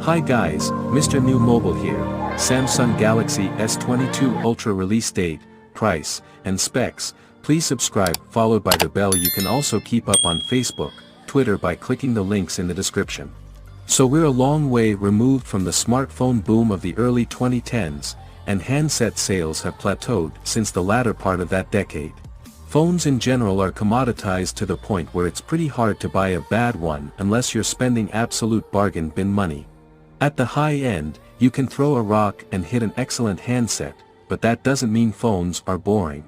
Hi guys, Mr. New Mobile here. Samsung Galaxy S22 Ultra release date, price, and specs. Please subscribe followed by the bell. You can also keep up on Facebook, Twitter by clicking the links in the description. So we're a long way removed from the smartphone boom of the early 2010s, and handset sales have plateaued since the latter part of that decade. Phones in general are commoditized to the point where it's pretty hard to buy a bad one unless you're spending absolute bargain bin money. At the high end, you can throw a rock and hit an excellent handset, but that doesn't mean phones are boring.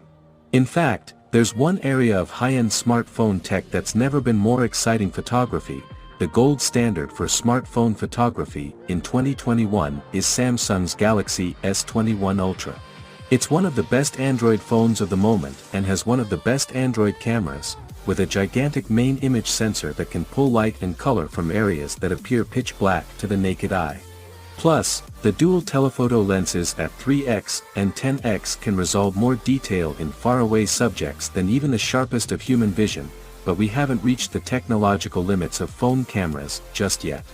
In fact, there's one area of high-end smartphone tech that's never been more exciting: photography. The gold standard for smartphone photography in 2021 is Samsung's Galaxy S22 Ultra. It's one of the best Android phones of the moment and has one of the best Android cameras, with a gigantic main image sensor that can pull light and color from areas that appear pitch black to the naked eye. Plus, the dual telephoto lenses at 3x and 10x can resolve more detail in faraway subjects than even the sharpest of human vision, but we haven't reached the technological limits of phone cameras just yet.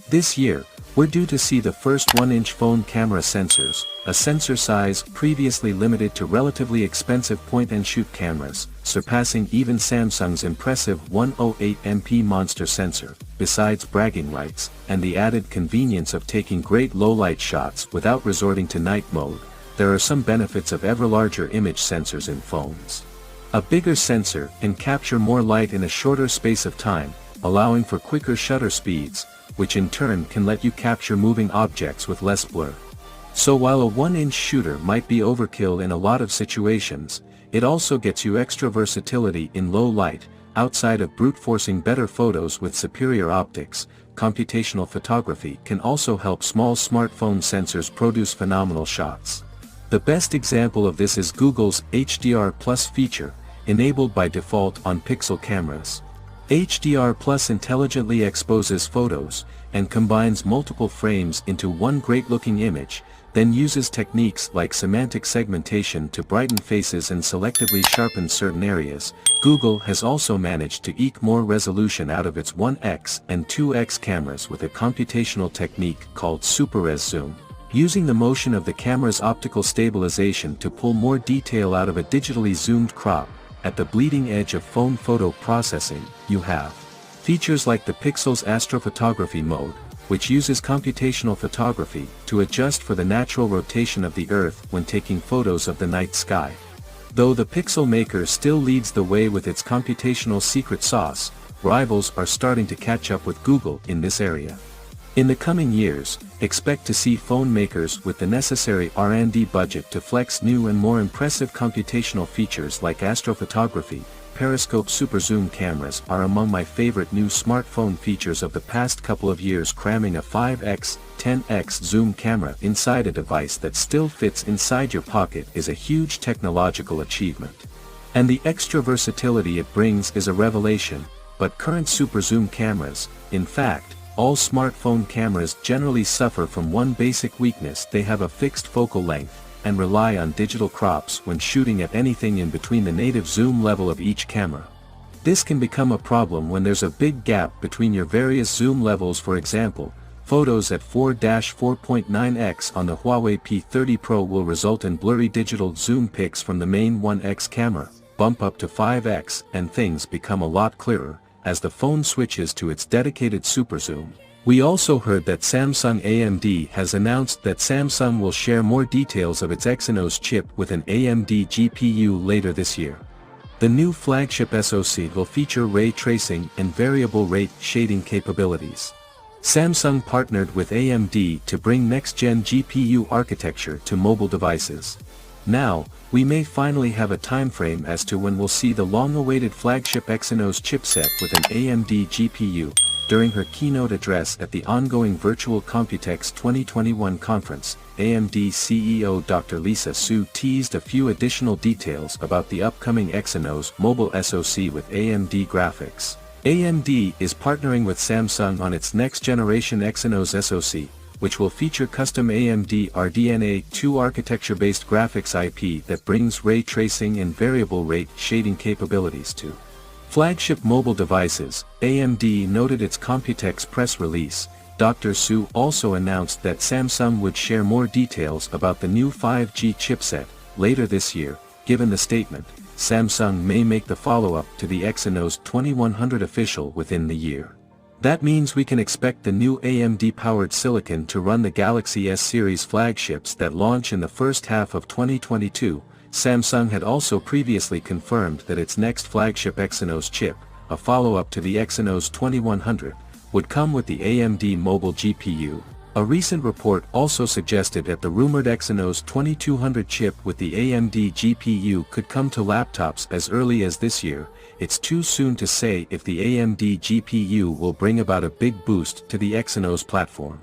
This year, we're due to see the first 1-inch phone camera sensors, a sensor size previously limited to relatively expensive point-and-shoot cameras, surpassing even Samsung's impressive 108MP monster sensor. Besides bragging rights, and the added convenience of taking great low-light shots without resorting to night mode, there are some benefits of ever larger image sensors in phones. A bigger sensor can capture more light in a shorter space of time, allowing for quicker shutter speeds, which in turn can let you capture moving objects with less blur. So while a 1-inch shooter might be overkill in a lot of situations, it also gets you extra versatility in low light. Outside of brute forcing better photos with superior optics, computational photography can also help small smartphone sensors produce phenomenal shots. The best example of this is Google's HDR Plus feature, enabled by default on Pixel cameras. HDR Plus intelligently exposes photos, and combines multiple frames into one great-looking image, then uses techniques like semantic segmentation to brighten faces and selectively sharpen certain areas. Google has also managed to eke more resolution out of its 1x and 2x cameras with a computational technique called SuperRes zoom, using the motion of the camera's optical stabilization to pull more detail out of a digitally zoomed crop. At the bleeding edge of phone photo processing, you have features like the Pixel's astrophotography mode, which uses computational photography to adjust for the natural rotation of the Earth when taking photos of the night sky. Though the Pixel maker still leads the way with its computational secret sauce, rivals are starting to catch up with Google in this area. In the coming years, expect to see phone makers with the necessary R&D budget to flex new and more impressive computational features like astrophotography. Periscope super zoom cameras are among my favorite new smartphone features of the past couple of years. Cramming a 5x, 10x zoom camera inside a device that still fits inside your pocket is a huge technological achievement. And the extra versatility it brings is a revelation. But current super zoom cameras, in fact, all smartphone cameras generally suffer from one basic weakness: they have a fixed focal length, and rely on digital crops when shooting at anything in between the native zoom level of each camera. This can become a problem when there's a big gap between your various zoom levels. For example, photos at 4-4.9x on the Huawei P30 Pro will result in blurry digital zoom pics from the main 1x camera. Bump up to 5x and things become a lot clearer as the phone switches to its dedicated super zoom. We also heard that Samsung AMD has announced that Samsung will share more details of its Exynos chip with an AMD GPU later this year. The new flagship SoC will feature ray tracing and variable rate shading capabilities. Samsung partnered with AMD to bring next-gen GPU architecture to mobile devices. Now, we may finally have a timeframe as to when we'll see the long-awaited flagship Exynos chipset with an AMD GPU. During her keynote address at the ongoing Virtual Computex 2021 conference, AMD CEO Dr. Lisa Su teased a few additional details about the upcoming Exynos mobile SoC with AMD graphics. AMD is partnering with Samsung on its next-generation Exynos SoC, which will feature custom AMD RDNA 2 architecture-based graphics IP that brings ray tracing and variable rate shading capabilities to flagship mobile devices. AMD noted its Computex press release. Dr. Su also announced that Samsung would share more details about the new 5G chipset later this year. Given the statement, Samsung may make the follow-up to the Exynos 2100 official within the year. That means we can expect the new AMD-powered silicon to run the Galaxy S series flagships that launch in the first half of 2022. Samsung had also previously confirmed that its next flagship Exynos chip, a follow-up to the Exynos 2100, would come with the AMD mobile GPU. A recent report also suggested that the rumored Exynos 2200 chip with the AMD GPU could come to laptops as early as this year. It's too soon to say if the AMD GPU will bring about a big boost to the Exynos platform.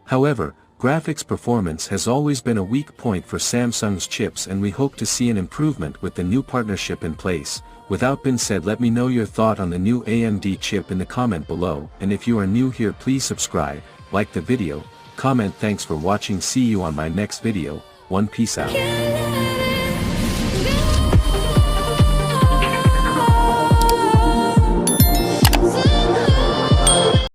However, graphics performance has always been a weak point for Samsung's chips, and we hope to see an improvement with the new partnership in place. Without being said, let me know your thought on the new AMD chip in the comment below, and if you are new here, please subscribe, like the video, comment. Thanks for watching. See you on my next video. Peace out.